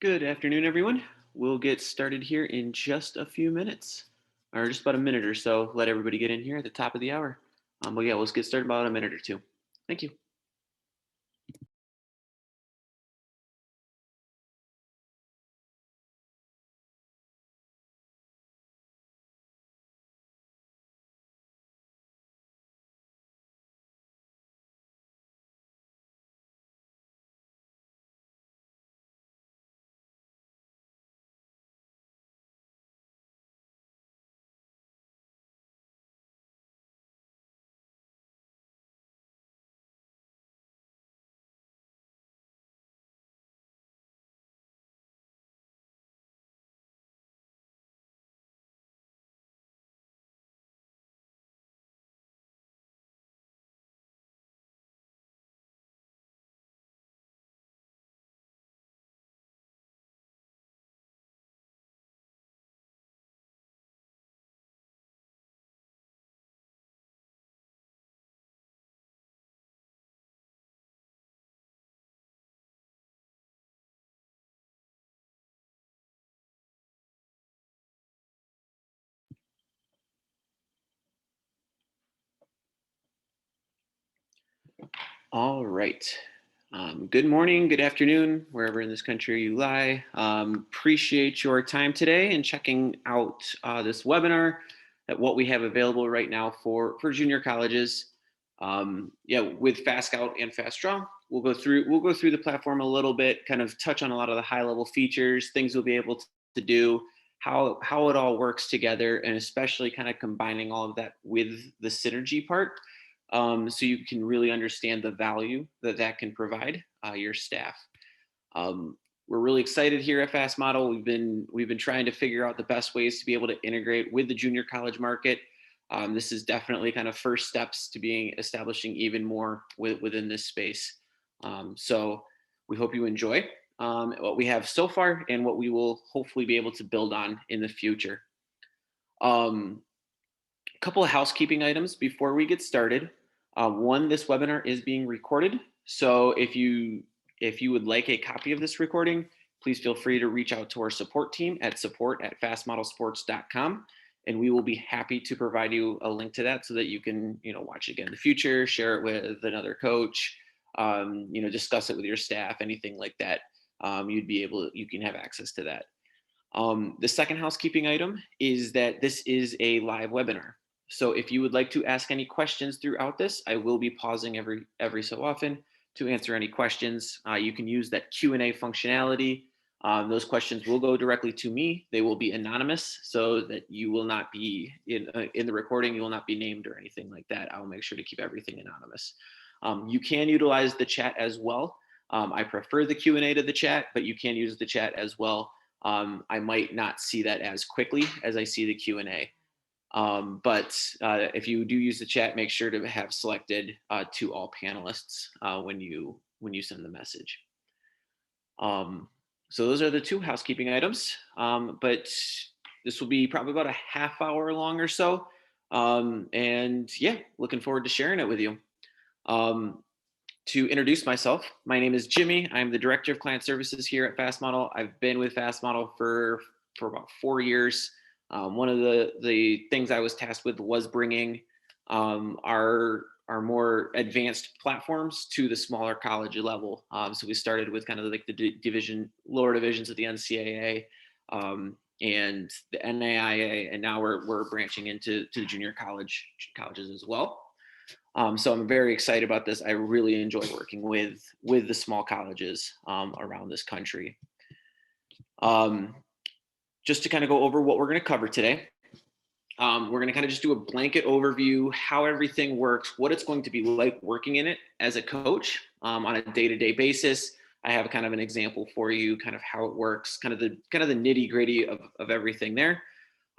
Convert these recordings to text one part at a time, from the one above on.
Good afternoon, everyone. We'll get started here in just a few minutes, or just about a minute or so. Let everybody get in here at the top of the hour. But yeah, let's get started about a minute or two. Thank you. All right. Good morning, good afternoon, wherever in this country you lie. Appreciate your time today and checking out this webinar at what we have available right now for junior colleges. Yeah, with FastScout and FastDraw, we'll go through the platform a little bit, kind of touch on a lot of the high level features, things we'll be able to do, how it all works together, and especially kind of combining all of that with the synergy part, so you can really understand the value that that can provide your staff. We're really excited here at FastModel. We've been trying to figure out the best ways to be able to integrate with the junior college market. This is definitely kind of first steps to being establishing even more within this space. So we hope you enjoy what we have so far and what we will hopefully be able to build on in the future. A couple of housekeeping items before we get started. One, this webinar is being recorded. So if you would like a copy of this recording, please feel free to reach out to our support team at support@fastmodelsports.com, and we will be happy to provide you a link to that so that you can watch it again in the future, share it with another coach, discuss it with your staff, anything like that. You can have access to that. The second housekeeping item is that this is a live webinar. So if you would like to ask any questions throughout this, I will be pausing every so often to answer any questions. You can use that Q&A functionality. Those questions will go directly to me. They will be anonymous so that you will not be in the recording. You will not be named or anything like that. I'll make sure to keep everything anonymous. You can utilize the chat as well. I prefer the Q&A to the chat, but you can use the chat as well. I might not see that as quickly as I see the Q&A. But if you do use the chat, make sure to have selected to all panelists when you send the message. So those are the two housekeeping items, but this will be probably about a half hour long or so. And yeah, looking forward to sharing it with you. To introduce myself, my name is Jimmy. I'm the Director of Client Services here at FastModel. I've been with FastModel for about 4 years. One of the things I was tasked with was bringing our more advanced platforms to the smaller college level. So we started with kind of like the lower divisions of the NCAA and the NAIA, and now we're branching into the junior colleges as well. So I'm very excited about this. I really enjoy working with the small colleges around this country. Just to kind of go over what we're going to cover today. We're going to kind of just do a blanket overview, how everything works, what it's going to be like working in it as a coach on a day-to-day basis. I have kind of an example for you, kind of how it works, kind of the nitty-gritty of everything there.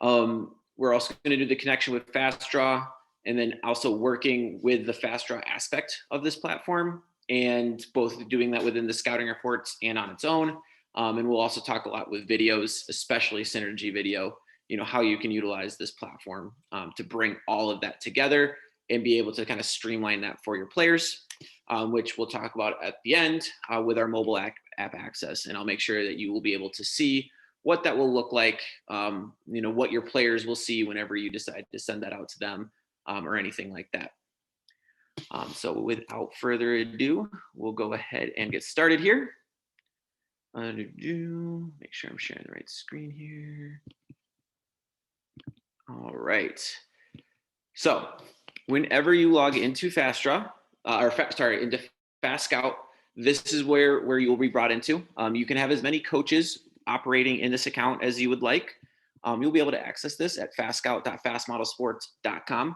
We're also going to do the connection with FastDraw, and then also working with the FastDraw aspect of this platform, and both doing that within the scouting reports and on its own. And we'll also talk a lot with videos, especially Synergy video, how you can utilize this platform to bring all of that together and be able to kind of streamline that for your players, which we'll talk about at the end with our mobile app access, and I'll make sure that you will be able to see what that will look like, what your players will see whenever you decide to send that out to them, or anything like that. So without further ado, we'll go ahead and get started here. Make sure I'm sharing the right screen here. All right. So whenever you log into FastDraw, into FastScout, this is where you will be brought into. You can have as many coaches operating in this account as you would like. You'll be able to access this at FastScout.FastModelSports.com.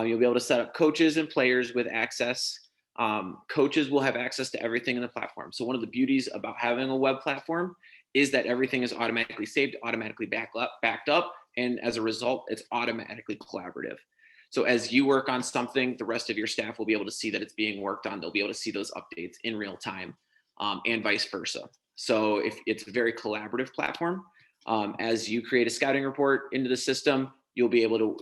You'll be able to set up coaches and players with access. Coaches will have access to everything in the platform. So one of the beauties about having a web platform is that everything is automatically saved, automatically backed up, and as a result, it's automatically collaborative. So as you work on something, the rest of your staff will be able to see that it's being worked on. They'll be able to see those updates in real time, and vice versa. So if it's a very collaborative platform, as you create a scouting report into the system, you'll be able to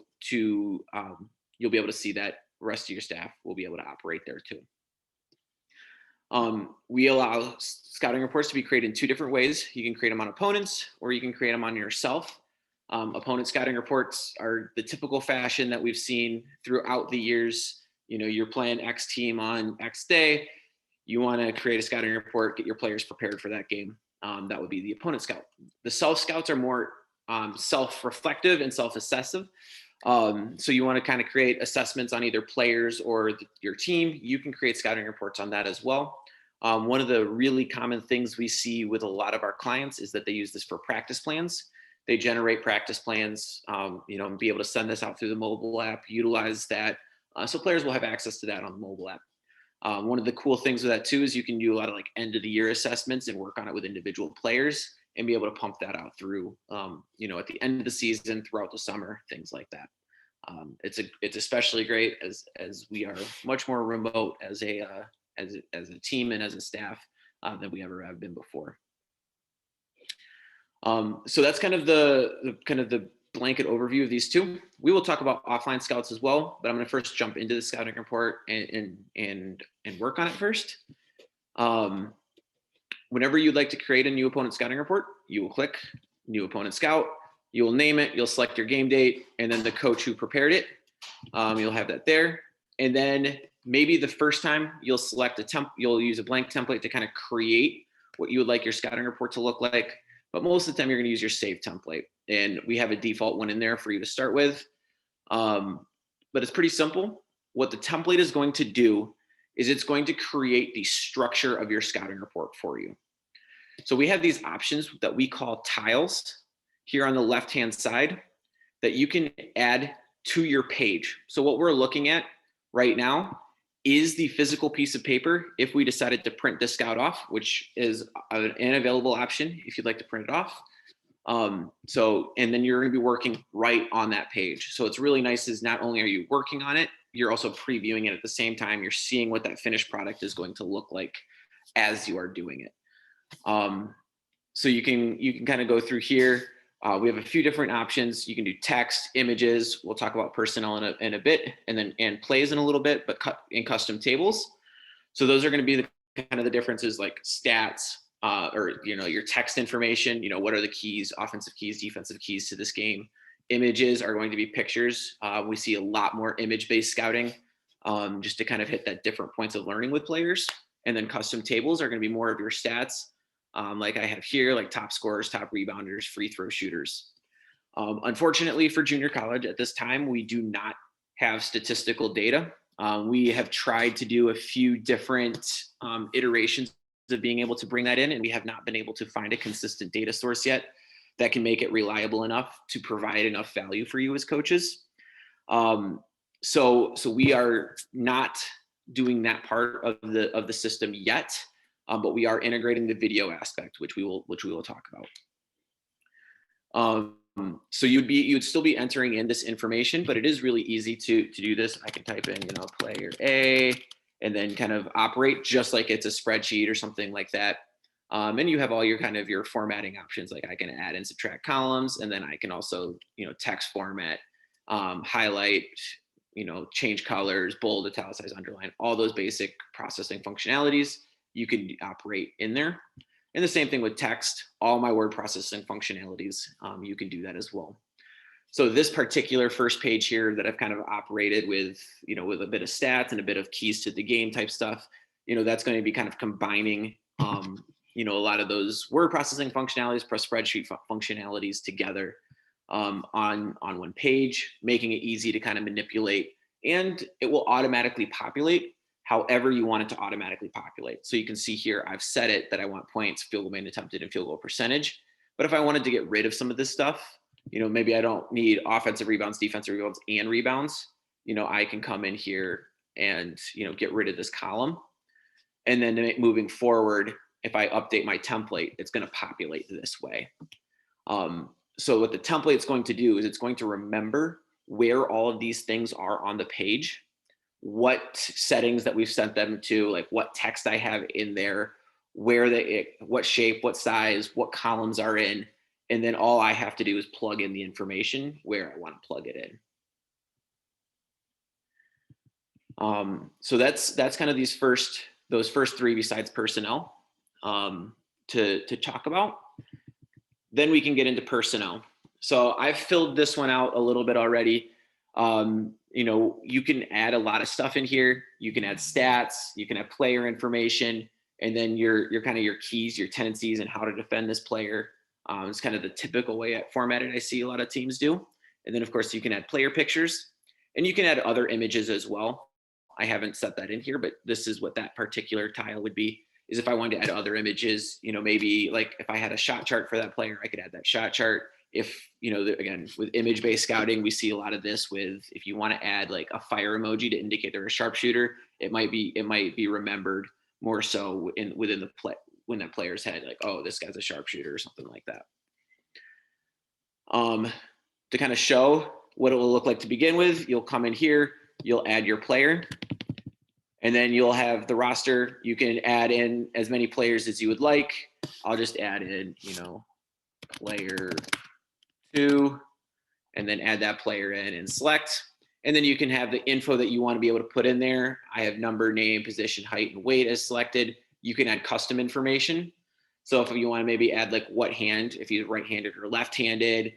see that the rest of your staff will be able to operate there too. We allow scouting reports to be created in two different ways. You can create them on opponents, or you can create them on yourself. Opponent scouting reports are the typical fashion that we've seen throughout the years. You're playing X team on X day. You want to create a scouting report, get your players prepared for that game. That would be the opponent scout. The self scouts are more self-reflective and self-assessive. So you want to kind of create assessments on either players or your team. You can create scouting reports on that as well. One of the really common things we see with a lot of our clients is that they use this for practice plans. They generate practice plans, and be able to send this out through the mobile app, utilize that. So players will have access to that on the mobile app. One of the cool things with that too is you can do a lot of like end of the year assessments and work on it with individual players and be able to pump that out through, at the end of the season, throughout the summer, things like that. It's especially great as we are much more remote as a team and as a staff than we ever have been before. So that's kind of the blanket overview of these two. We will talk about offline scouts as well, but I'm going to first jump into the scouting report and work on it first. Whenever you'd like to create a new opponent scouting report, you will click New Opponent Scout. You will name it. You'll select your game date and then the coach who prepared it. You'll have that there, and then maybe the first time you'll select you'll use a blank template to kind of create what you would like your scouting report to look like. But most of the time you're going to use your save template, and we have a default one in there for you to start with. But it's pretty simple. What the template is going to do is it's going to create the structure of your scouting report for you. So we have these options that we call tiles here on the left-hand side that you can add to your page. So what we're looking at right now is the physical piece of paper if we decided to print the scout off, which is an available option if you'd like to print it off. And then you're going to be working right on that page. So it's really nice is not only are you working on it, you're also previewing it at the same time. You're seeing what that finished product is going to look like as you are doing it. So you can kind of go through here. We have a few different options. You can do text, images. We'll talk about personnel in a bit, and plays in a little bit, but in custom tables. So those are going to be the kind of the differences, like stats, or your text information. What are the keys, offensive keys, defensive keys to this game. Images are going to be pictures. We see a lot more image-based scouting, just to kind of hit that different points of learning with players. And then custom tables are going to be more of your stats. Like I have here, like top scorers, top rebounders, free throw shooters. Unfortunately for junior college at this time, we do not have statistical data. We have tried to do a few different iterations of being able to bring that in, and we have not been able to find a consistent data source yet that can make it reliable enough to provide enough value for you as coaches. So we are not doing that part of the system yet. But we are integrating the video aspect, which we will talk about. So you'd still be entering in this information, but it is really easy to do this. I can type in, player A, and then kind of operate just like it's a spreadsheet or something like that. And you have all your formatting options. Like I can add and subtract columns, and then I can also, text format, highlight, change colors, bold, italicize, underline, all those basic processing functionalities you can operate in there. And the same thing with text, all my word processing functionalities, you can do that as well. So this particular first page here that I've kind of operated with, with a bit of stats and a bit of keys to the game type stuff, that's going to be kind of combining, a lot of those word processing functionalities plus spreadsheet functionalities together on one page, making it easy to kind of manipulate, and it will automatically populate however you want it to automatically populate. So you can see here, I've set it that I want points, field goal made attempted, and field goal percentage. But if I wanted to get rid of some of this stuff, maybe I don't need offensive rebounds, defensive rebounds, and rebounds, I can come in here and, get rid of this column. And then moving forward, if I update my template, it's going to populate this way. So what the template's going to do is it's going to remember where all of these things are on the page, what settings that we've sent them to, like what text I have in there, what shape, what size, what columns are in. And then all I have to do is plug in the information where I want to plug it in. So that's kind of those first three besides personnel to talk about. Then we can get into personnel. So I've filled this one out a little bit already. You can add a lot of stuff in here. You can add stats, you can have player information, and then your kind of your keys, your tendencies, and how to defend this player. It's kind of the typical way formatted I see a lot of teams do. And then of course you can add player pictures, and you can add other images as well. I haven't set that in here, but this is what that particular tile would be, is if I wanted to add other images, maybe like if I had a shot chart for that player, I could add that shot chart. If, again, with image-based scouting, we see a lot of this with, if you want to add like a fire emoji to indicate they're a sharpshooter, it might be remembered more so within the play when that player's head, like, oh, this guy's a sharpshooter or something like that. To kind of show what it will look like to begin with, you'll come in here, you'll add your player, and then you'll have the roster. You can add in as many players as you would like. I'll just add in, player 2, and then add that player in and select. And then you can have the info that you want to be able to put in there. I have number, name, position, height, and weight as selected. You can add custom information. So if you want to maybe add like what hand, if you're right-handed or left-handed,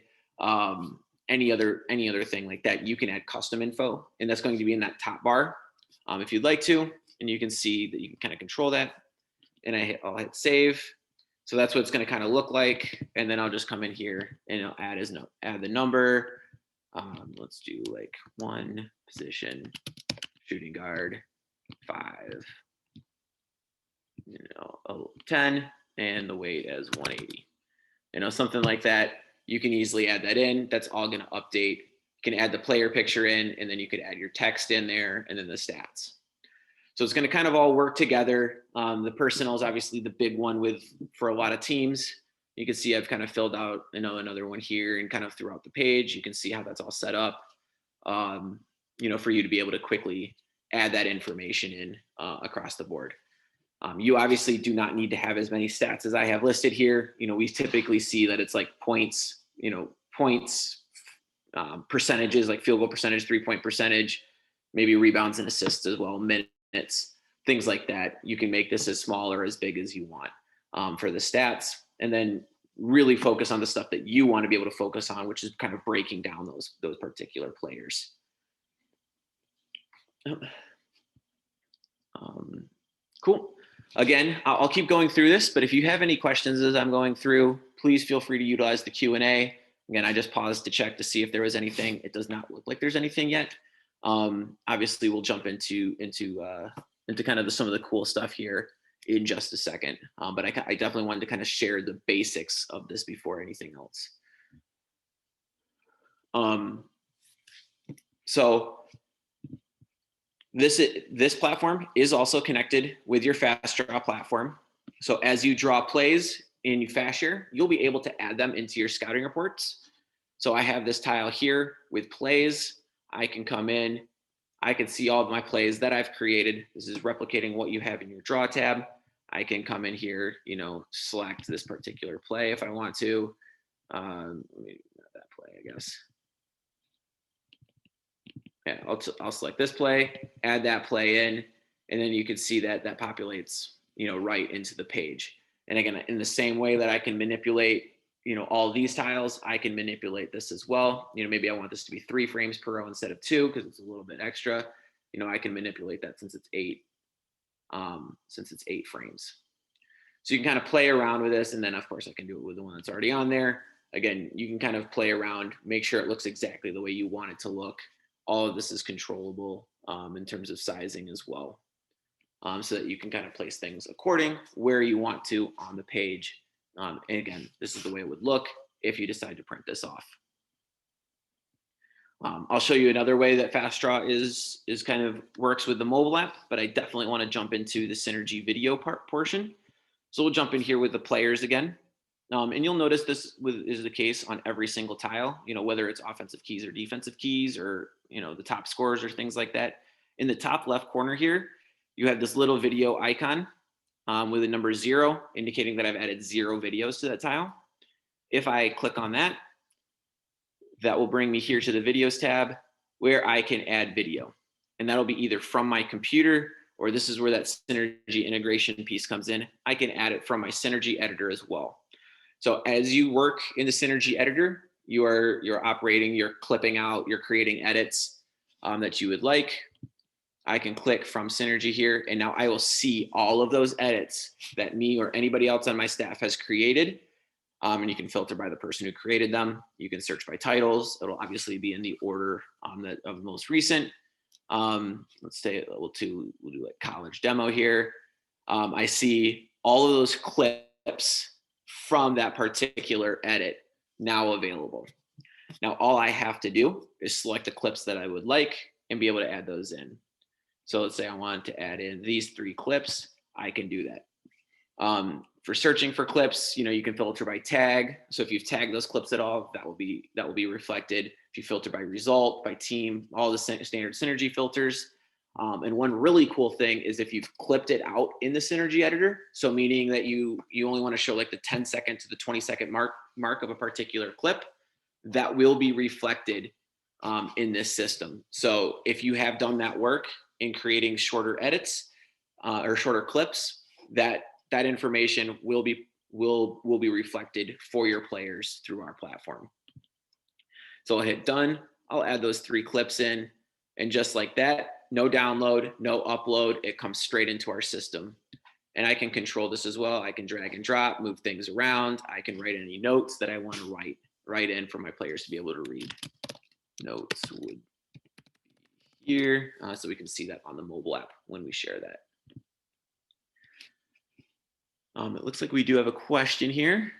any other thing like that, you can add custom info, and that's going to be in that top bar if you'd like to. And you can see that you can kind of control that. And I'll hit save. So that's what it's going to kind of look like. And then I'll just come in here and I'll add the number. Let's do like 1 position, shooting guard, 5, 10, and the weight as 180. Something like that. You can easily add that in. That's all going to update. You can add the player picture in, and then you could add your text in there, and then the stats. So it's going to kind of all work together. The personnel is obviously the big one for a lot of teams. You can see I've kind of filled out, another one here, and kind of throughout the page, you can see how that's all set up, for you to be able to quickly add that information in across the board. You obviously do not need to have as many stats as I have listed here. We typically see that it's like points, percentages, like field goal percentage, 3-point percentage, maybe rebounds and assists as well, minutes, things like that. You can make this as small or as big as you want for the stats, and then really focus on the stuff that you want to be able to focus on, which is kind of breaking down those particular players. Cool. Again, I'll keep going through this, but if you have any questions as I'm going through, please feel free to utilize the Q&A. Again, I just paused to check to see if there was anything. It does not look like there's anything yet. Obviously, we'll jump into kind of some of the cool stuff here in just a second. But I definitely wanted to kind of share the basics of this before anything else. So this platform is also connected with your FastDraw platform. So as you draw plays in FastShare, you'll be able to add them into your scouting reports. So I have this tile here with plays. I can come in, I can see all of my plays that I've created. This is replicating what you have in your draw tab. I can come in here, select this particular play if I want to. Maybe not that play, I guess. Yeah, I'll select this play, add that play in, and then you can see that populates, right into the page. And again, in the same way that I can manipulate, all these tiles, I can manipulate this as well. Maybe I want this to be 3 frames per row instead of 2 because it's a little bit extra. I can manipulate that since it's 8 frames. So you can kind of play around with this, and then of course I can do it with the one that's already on there. Again, you can kind of play around, make sure it looks exactly the way you want it to look. All of this is controllable in terms of sizing as well, so that you can kind of place things according where you want to on the page. And again, this is the way it would look if you decide to print this off. I'll show you another way that FastDraw is kind of works with the mobile app, but I definitely want to jump into the Synergy video portion. So we'll jump in here with the players again. And you'll notice this is the case on every single tile, whether it's offensive keys or defensive keys or, the top scores or things like that. In the top left corner here, you have this little video icon with a number 0, indicating that I've added 0 videos to that tile. If I click on that, that will bring me here to the videos tab where I can add video. And that'll be either from my computer, or this is where that Synergy integration piece comes in. I can add it from my Synergy editor as well. So as you work in the Synergy editor, you're operating, you're clipping out, you're creating edits that you would like. I can click from Synergy here, and now I will see all of those edits that me or anybody else on my staff has created. And you can filter by the person who created them. You can search by titles. It'll obviously be in the order of most recent. Let's say we'll do like college demo here. I see all of those clips from that particular edit now available. Now, all I have to do is select the clips that I would like and be able to add those in. So let's say I want to add in these 3 clips. I can do that. For searching for clips, you can filter by tag. So if you've tagged those clips at all, that will be reflected. If you filter by result, by team, all the standard Synergy filters. And one really cool thing is if you've clipped it out in the Synergy editor, so meaning that you only want to show like the 10-second to the 20-second mark of a particular clip, that will be reflected in this system. So if you have done that work in creating shorter edits or shorter clips, that information will be reflected for your players through our platform. So I'll hit done. I'll add those 3 clips in, and just like that, no download, no upload, it comes straight into our system. And I can control this as well. I can drag and drop, move things around. I can write any notes that I want to write in for my players to be able to read. Notes would be here, so we can see that on the mobile app when we share that. It looks like we do have a question here.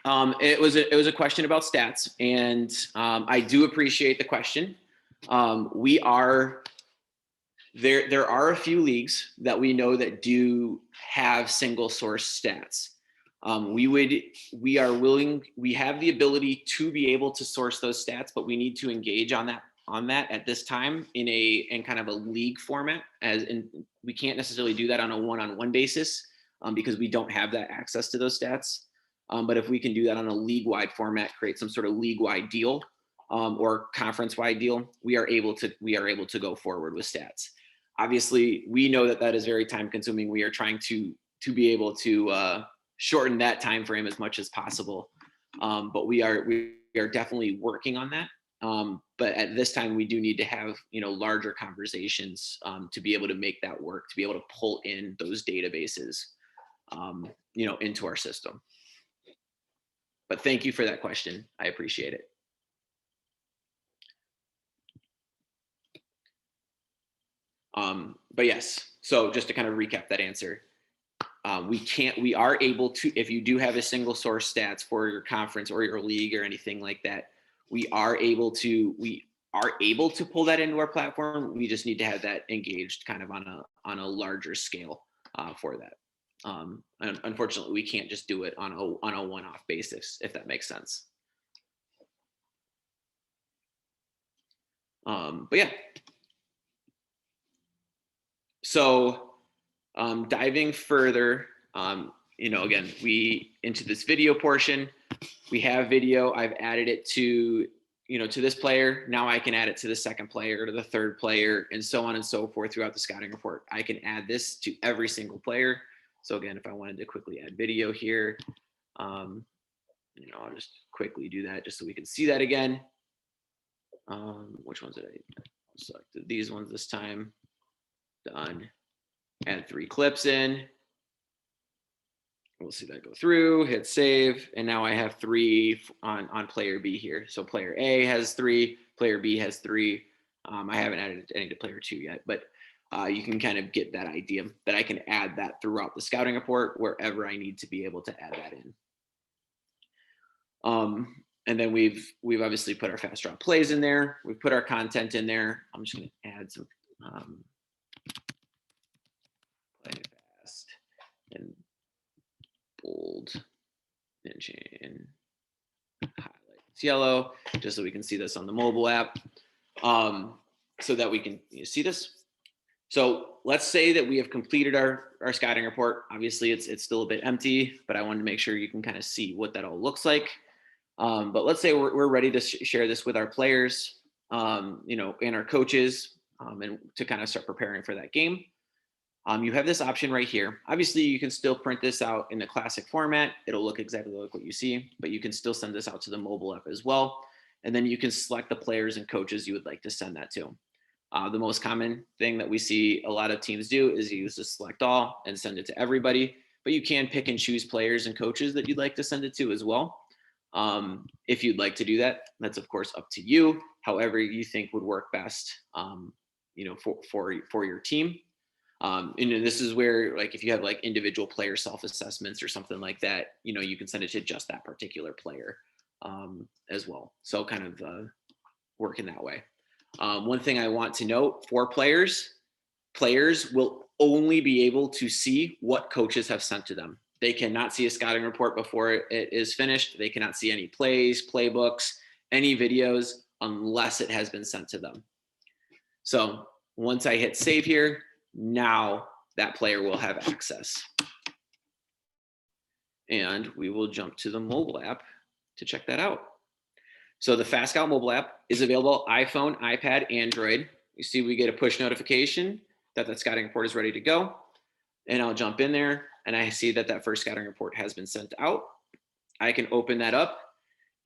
It was a question about stats, and I do appreciate the question. There are a few leagues that we know that do have single source stats. We have the ability to be able to source those stats, but we need to engage on that at this time in kind of a league format, as in we can't necessarily do that on a one-on-one basis because we don't have that access to those stats. But if we can do that on a league-wide format, create some sort of league-wide deal or conference-wide deal, we are able to go forward with stats. Obviously, we know that is very time-consuming. We are trying to be able to shorten that time frame as much as possible. But we are definitely working on that. But at this time, we do need to have larger conversations to be able to make that work, to be able to pull in those databases into our system. But thank you for that question. I appreciate it. But yes, so just to kind of recap that answer, we are able to, if you do have a single source stats for your conference or your league or anything like that, we are able to pull that into our platform. We just need to have that engaged kind of on a larger scale for that. Unfortunately, we can't just do it on a one-off basis, if that makes sense. But yeah. So diving further, again, into this video portion, we have video. I've added it to to this player. Now I can add it to the second player, to the third player, and so on and so forth throughout the scouting report. I can add this to every single player. So again, if I wanted to quickly add video here, I'll just quickly do that just so we can see that again. Which ones did I select? These ones this time. Done. Add 3 clips in. We'll see that go through, hit save, and now I have 3 on player B here. So player A has 3, player B has 3. I haven't added any to player 2 yet, but you can kind of get that idea that I can add that throughout the scouting report wherever I need to be able to add that in. And then we've obviously put our FastDraw plays in there. We've put our content in there. I'm just going to add some play fast and bold and chain highlight it's yellow, just so we can see this on the mobile app, so that we can see this. So let's say that we have completed our scouting report. Obviously it's still a bit empty, but I wanted to make sure you can kind of see what that all looks like. But let's say we're ready to share this with our players, and our coaches, and to kind of start preparing for that game. You have this option right here. Obviously, you can still print this out in the classic format. It'll look exactly like what you see, but you can still send this out to the mobile app as well. And then you can select the players and coaches you would like to send that to. The most common thing that we see a lot of teams do is use the select all and send it to everybody, but you can pick and choose players and coaches that you'd like to send it to as well. If you'd like to do that, that's of course up to you. However you think would work best, for your team. And this is where, like, if you have like individual player self-assessments or something like that, you can send it to just that particular player as well. So kind of working that way. One thing I want to note for players will only be able to see what coaches have sent to them. They cannot see a scouting report before it is finished. They cannot see any plays, playbooks, any videos unless it has been sent to them. So once I hit save here, now that player will have access. And we will jump to the mobile app to check that out. So the FastScout mobile app is available iPhone, iPad, Android. You see we get a push notification that that scouting report is ready to go. And I'll jump in there and I see that first scouting report has been sent out. I can open that up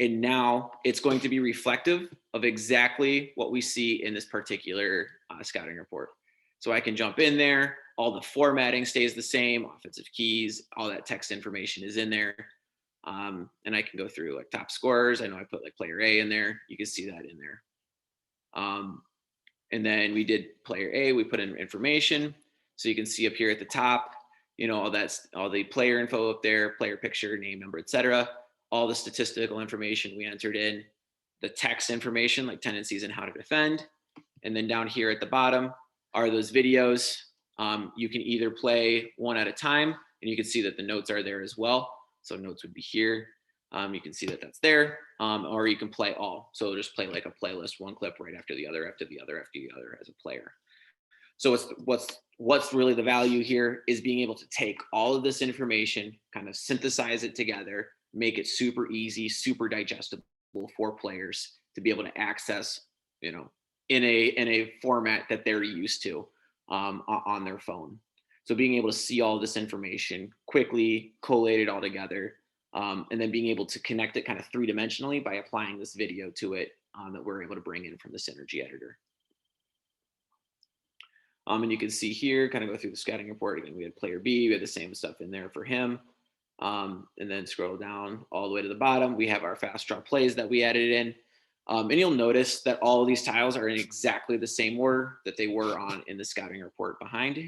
and now it's going to be reflective of exactly what we see in this particular scouting report. So I can jump in there, all the formatting stays the same, offensive keys, all that text information is in there. And I can go through like top scorers. I know I put like player A in there. You can see that in there. And then we did player A, we put in information. So you can see up here at the top, all the player info up there, player picture, name, number, etc. All the statistical information we entered in, the text information like tendencies and how to defend. And then down here at the bottom are those videos. You can either play one at a time, and you can see that the notes are there as well. So notes would be here. You can see that that's there, or you can play all. So just play like a playlist, one clip right after the other, after the other, after the other as a player. So what's really the value here is being able to take all of this information, kind of synthesize it together, make it super easy, super digestible for players to be able to access, in a format that they're used to on their phone. So being able to see all this information quickly, collate it all together, and then being able to connect it kind of 3-dimensionally by applying this video to it that we're able to bring in from the Synergy editor. And you can see here, kind of go through the scouting report. Again, we had player B, we had the same stuff in there for him. And then scroll down all the way to the bottom. We have our FastDraw plays that we added in. And you'll notice that all of these tiles are in exactly the same order that they were on in the scouting report behind.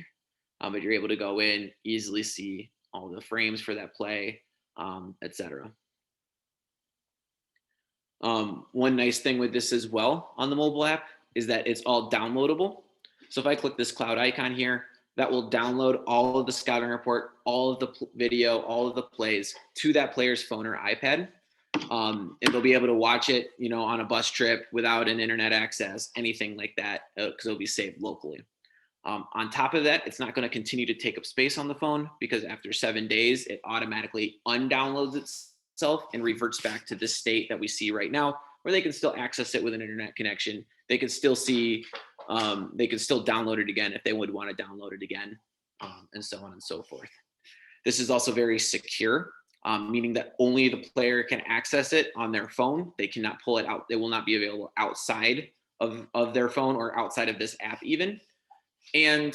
But you're able to go in, easily see all the frames for that play, etc. One nice thing with this as well on the mobile app is that it's all downloadable. So if I click this cloud icon here, that will download all of the scouting report, all of the video, all of the plays to that player's phone or iPad. And they'll be able to watch it, on a bus trip without an internet access, anything like that, because it'll be saved locally. On top of that, it's not going to continue to take up space on the phone because after 7 days, it automatically undownloads itself and reverts back to this state that we see right now, or they can still access it with an internet connection. They can still see, they can still download it again if they would want to download it again, and so on and so forth. This is also very secure, meaning that only the player can access it on their phone. They cannot pull it out. It will not be available outside of their phone or outside of this app even. And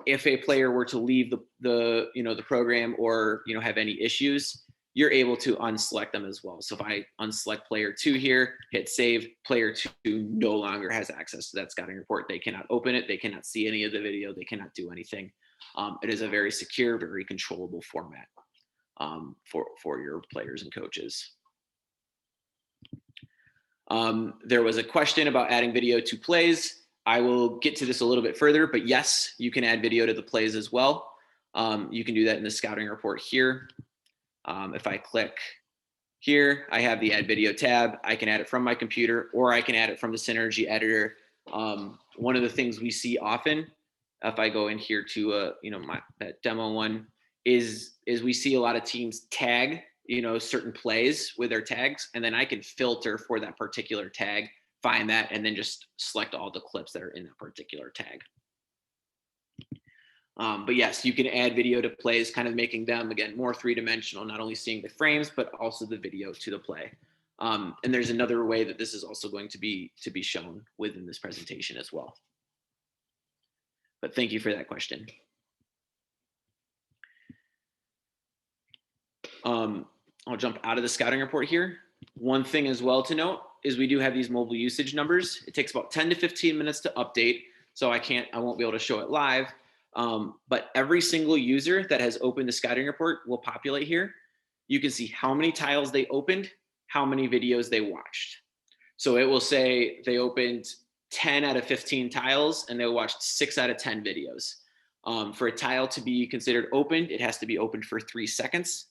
if a player were to leave the program or have any issues, you're able to unselect them as well. So if I unselect player 2 here, hit save, player 2 no longer has access to that scouting report. They cannot open it. They cannot see any of the video. They cannot do anything. It is a very secure, very controllable format for your players and coaches. There was a question about adding video to plays. I will get to this a little bit further, but yes, you can add video to the plays as well. You can do that in the scouting report here. If I click here, I have the add video tab. I can add it from my computer, or I can add it from the Synergy editor. One of the things we see often, if I go in here to that demo one, is we see a lot of teams tag certain plays with their tags, and then I can filter for that particular tag, find that, and then just select all the clips that are in that particular tag. But yes, you can add video to plays, kind of making them, again, more three-dimensional, not only seeing the frames, but also the video to the play. And there's another way that this is also going to be shown within this presentation as well. But thank you for that question. I'll jump out of the scouting report here. One thing as well to note is we do have these mobile usage numbers. It takes about 10 to 15 minutes to update, so I won't be able to show it live. But every single user that has opened the scouting report will populate here. You can see how many tiles they opened, how many videos they watched. So it will say they opened 10 out of 15 tiles and they watched 6 out of 10 videos. For a tile to be considered opened, it has to be opened for 3 seconds.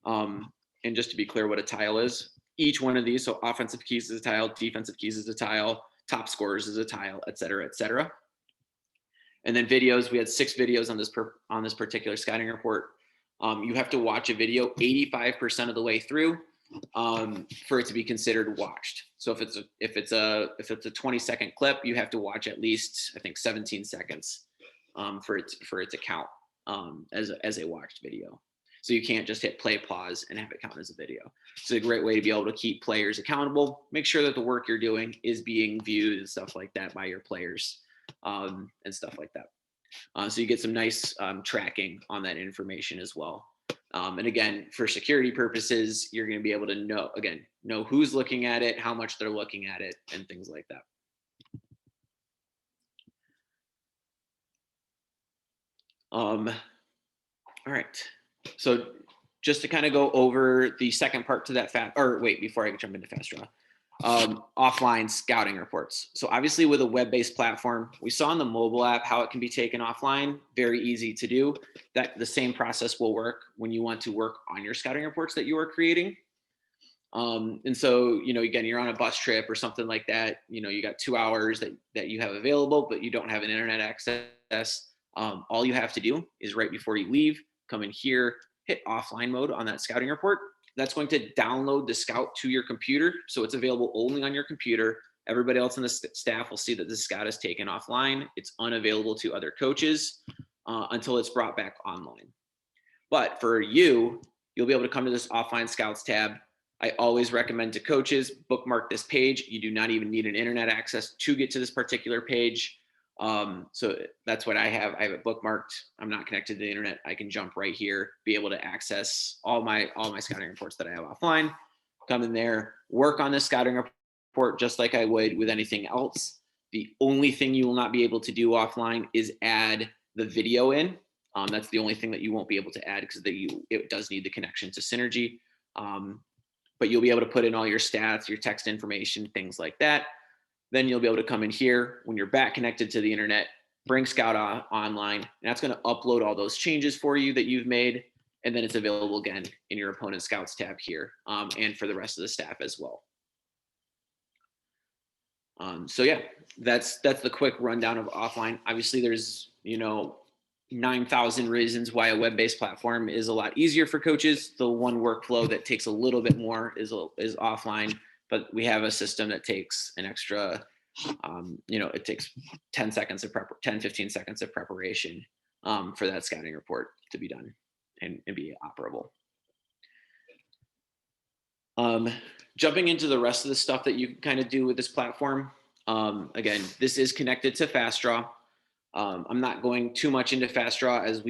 And just to be clear what a tile is, each one of these, so offensive keys is a tile, defensive keys is a tile, top scorers is a tile, et cetera, et cetera. And then videos, we had 6 videos on this particular scouting report. You have to watch a video 85% of the way through for it to be considered watched. So if it's a 20-second clip, you have to watch at least, I think, 17 seconds for it to count as a watched video. So you can't just hit play, pause, and have it count as a video. It's a great way to be able to keep players accountable, make sure that the work you're doing is being viewed and stuff like that by your players and stuff like that. So you get some nice tracking on that information as well. And again, for security purposes, you're going to be able to know who's looking at it, how much they're looking at it, and things like that. All right. So just to kind of go over the second part to that before I jump into FastDraw, offline scouting reports. So obviously with a web-based platform, we saw in the mobile app how it can be taken offline, very easy to do. That the same process will work when you want to work on your scouting reports that you are creating. And so, again, you're on a bus trip or something like that, you got 2 hours that you have available, but you don't have an internet access. All you have to do is right before you leave, come in here, hit offline mode on that scouting report. That's going to download the scout to your computer. So it's available only on your computer. Everybody else in the staff will see that the scout is taken offline. It's unavailable to other coaches until it's brought back online. But for you'll be able to come to this offline scouts tab. I always recommend to coaches, bookmark this page. You do not even need an internet access to get to this particular page. So that's what I have. I have it bookmarked. I'm not connected to the internet. I can jump right here, be able to access all my scouting reports that I have offline, come in there, work on this scouting report just like I would with anything else. The only thing you will not be able to do offline is add the video in. That's the only thing that you won't be able to add because it does need the connection to Synergy. But you'll be able to put in all your stats, your text information, things like that. Then you'll be able to come in here when you're back connected to the internet, bring Scout online, and that's going to upload all those changes for you that you've made. And then it's available again in your opponent scouts tab here and for the rest of the staff as well. So yeah, that's the quick rundown of offline. Obviously there's, 9,000 reasons why a web-based platform is a lot easier for coaches. The one workflow that takes a little bit more is offline. but we have a system that takes an extra, it takes 10 seconds of 15 seconds of preparation for that scouting report to be done and be operable. Jumping into the rest of the stuff that you can kind of do with this platform. Again, this is connected to FastDraw. I'm not going too much into FastDraw as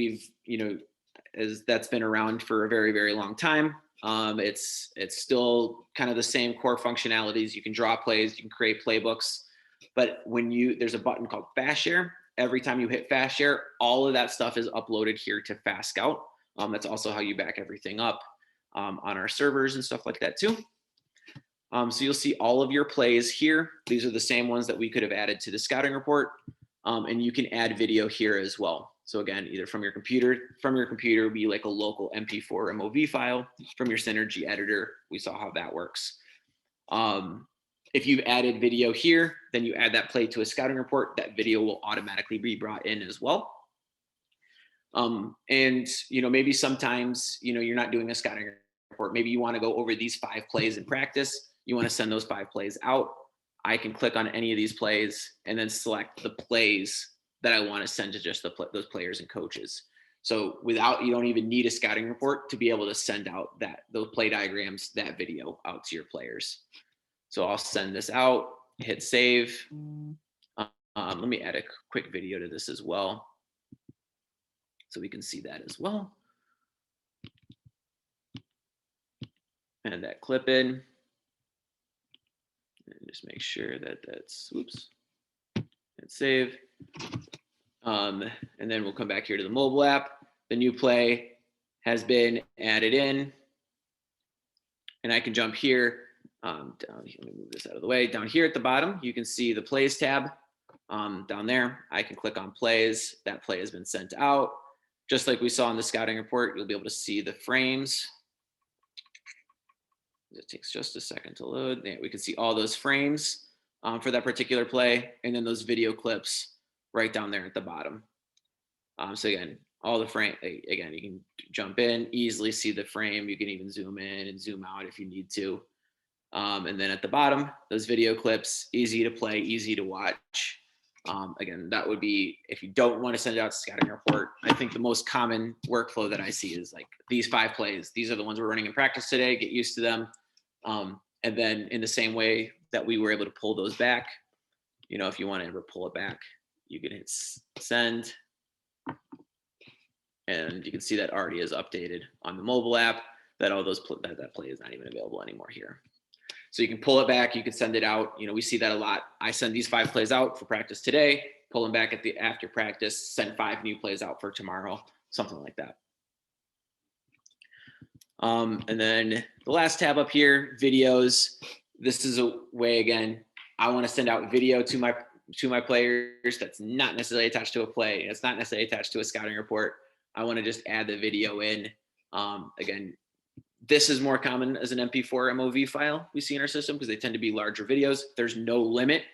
as that's been around for a very, very long time. It's still kind of the same core functionalities. You can draw plays, you can create playbooks, but there's a button called Fast Share. Every time you hit Fast Share, all of that stuff is uploaded here to FastScout. That's also how you back everything up on our servers and stuff like that too. So you'll see all of your plays here. These are the same ones that we could have added to the scouting report. And you can add video here as well. So again, either from your computer would be like a local MP4 MOV file. From your Synergy editor, we saw how that works. If you've added video here, then you add that play to a scouting report, that video will automatically be brought in as well. And maybe sometimes, you're not doing a scouting report. Maybe you want to go over these 5 plays in practice. You want to send those 5 plays out. I can click on any of these plays and then select the plays that I want to send to just those players and coaches. So you don't even need a scouting report to be able to send out those play diagrams, that video out to your players. So I'll send this out, hit save. Let me add a quick video to this as well, so we can see that as well. And that clip in. And just make sure that's, hit save. And then we'll come back here to the mobile app. The new play has been added in. And I can jump here. Down here, let me move this out of the way. Down here at the bottom, you can see the plays tab. Down there, I can click on plays. That play has been sent out. Just like we saw in the scouting report, you'll be able to see the frames. It takes just a second to load. Yeah, we can see all those frames for that particular play, and then those video clips right down there at the bottom. So again, all the frame, again, you can jump in, easily see the frame. You can even zoom in and zoom out if you need to. And then at the bottom, those video clips, easy to play, easy to watch. Again, that would be, if you don't want to send it out to scouting report, I think the most common workflow that I see is like these 5 plays. These are the ones we're running in practice today. Get used to them. And then in the same way that we were able to pull those back, if you want to ever pull it back, you can hit send. And you can see that already is updated on the mobile app, that all those that play is not even available anymore here. So you can pull it back, you can send it out. We see that a lot. I send these 5 plays out for practice today, pull them back after practice, send 5 new plays out for tomorrow, something like that. And then the last tab up here, videos. This is a way, again, I want to send out video to my players that's not necessarily attached to a play. It's not necessarily attached to a scouting report. I want to just add the video in. Again, this is more common as an MP4 MOV file we see in our system because they tend to be larger videos. There's no limit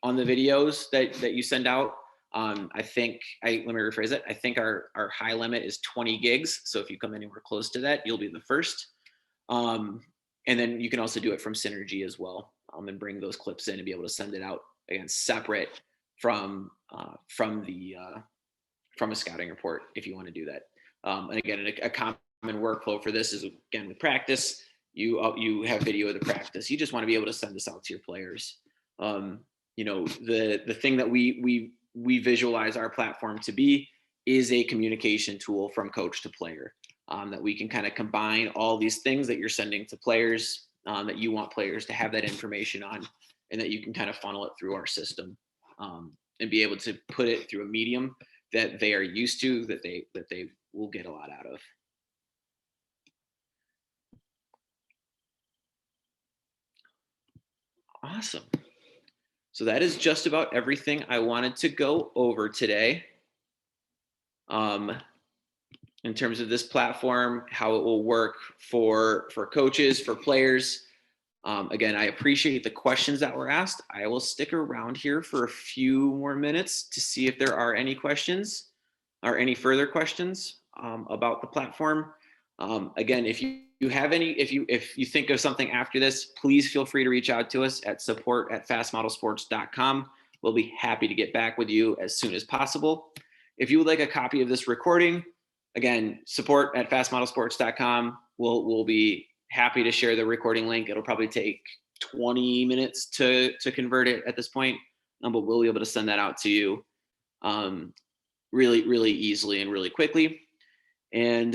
on the videos that you send out. Let me rephrase it. I think our high limit is 20 gigs. So if you come anywhere close to that, you'll be the first. And then you can also do it from Synergy as well, and bring those clips in and be able to send it out, again, separate from a scouting report if you want to do that. And again, a common workflow for this is, again, with practice, you have video of the practice. You just want to be able to send this out to your players. The thing that we visualize our platform to be is a communication tool from coach to player, that we can kind of combine all these things that you're sending to players, that you want players to have that information on, and that you can kind of funnel it through our system, and be able to put it through a medium that they are used to, that they will get a lot out of. Awesome. So that is just about everything I wanted to go over today. In terms of this platform, how it will work for coaches, for players. Again, I appreciate the questions that were asked. I will stick around here for a few more minutes to see if there are any questions or any further questions about the platform. Again, if you you have any, if you think of something after this, please feel free to reach out to us at support@fastmodelsports.com. We'll be happy to get back with you as soon as possible. If you would like a copy of this recording, again, support@fastmodelsports.com. We'll be happy to share the recording link. It'll probably take 20 minutes to convert it at this point, but we'll be able to send that out to you really, really easily and really quickly. And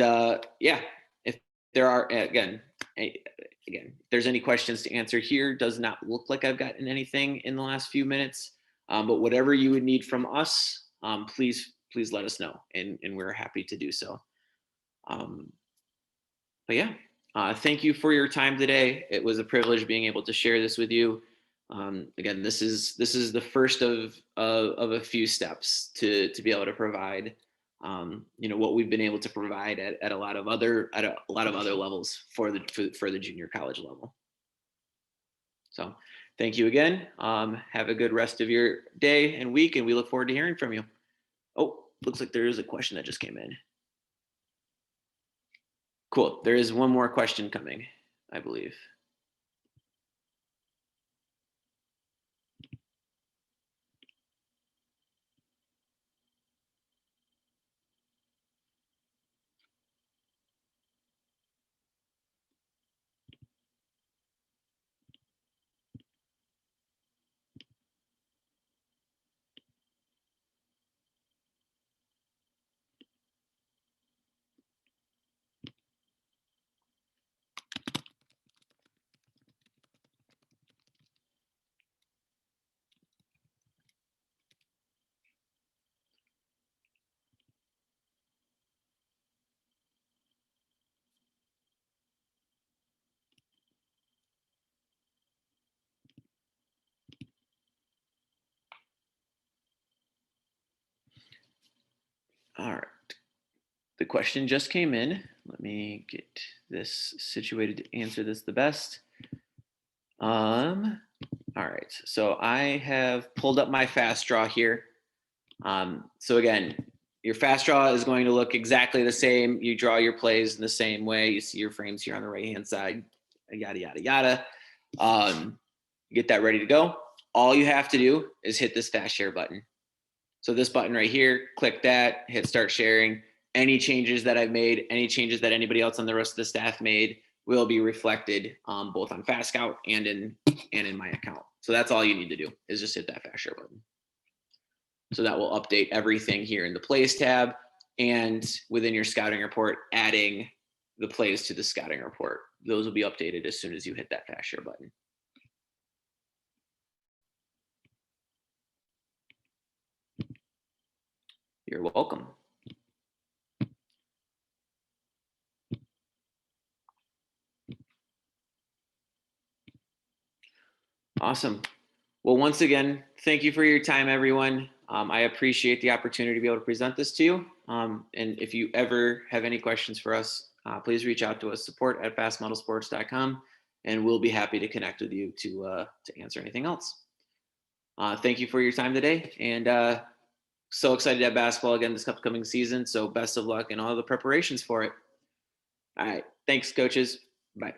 yeah, if there are, again, if there's any questions to answer here, does not look like I've gotten anything in the last few minutes, but whatever you would need from us, please let us know, and we're happy to do so. But yeah, thank you for your time today. It was a privilege being able to share this with you. Again, this is the first of a few steps to be able to provide, what we've been able to provide at a lot of other levels for the junior college level. So thank you again. Have a good rest of your day and week, and we look forward to hearing from you. Oh, looks like there is a question that just came in. Cool. There is one more question coming, I believe. All right. The question just came in. Let me get this situated to answer this the best. All right. So I have pulled up my FastDraw here. So again, your FastDraw is going to look exactly the same. You draw your plays in the same way. You see your frames here on the right-hand side, yada, yada, yada. Get that ready to go. All you have to do is hit this fast share button. So this button right here, click that, hit start sharing. Any changes that I've made, any changes that anybody else on the rest of the staff made will be reflected both on FastScout and in my account. So that's all you need to do is just hit that fast share button. So that will update everything here in the plays tab, and within your scouting report, adding the plays to the scouting report. Those will be updated as soon as you hit that fast share button. You're welcome. Awesome. Well, once again, thank you for your time, everyone. I appreciate the opportunity to be able to present this to you. And if you ever have any questions for us, please reach out to us, support@fastmodelsports.com, and we'll be happy to connect with you to answer anything else. Thank you for your time today, and so excited to have basketball again this upcoming season. So best of luck in all the preparations for it. All right. Thanks, coaches. Bye.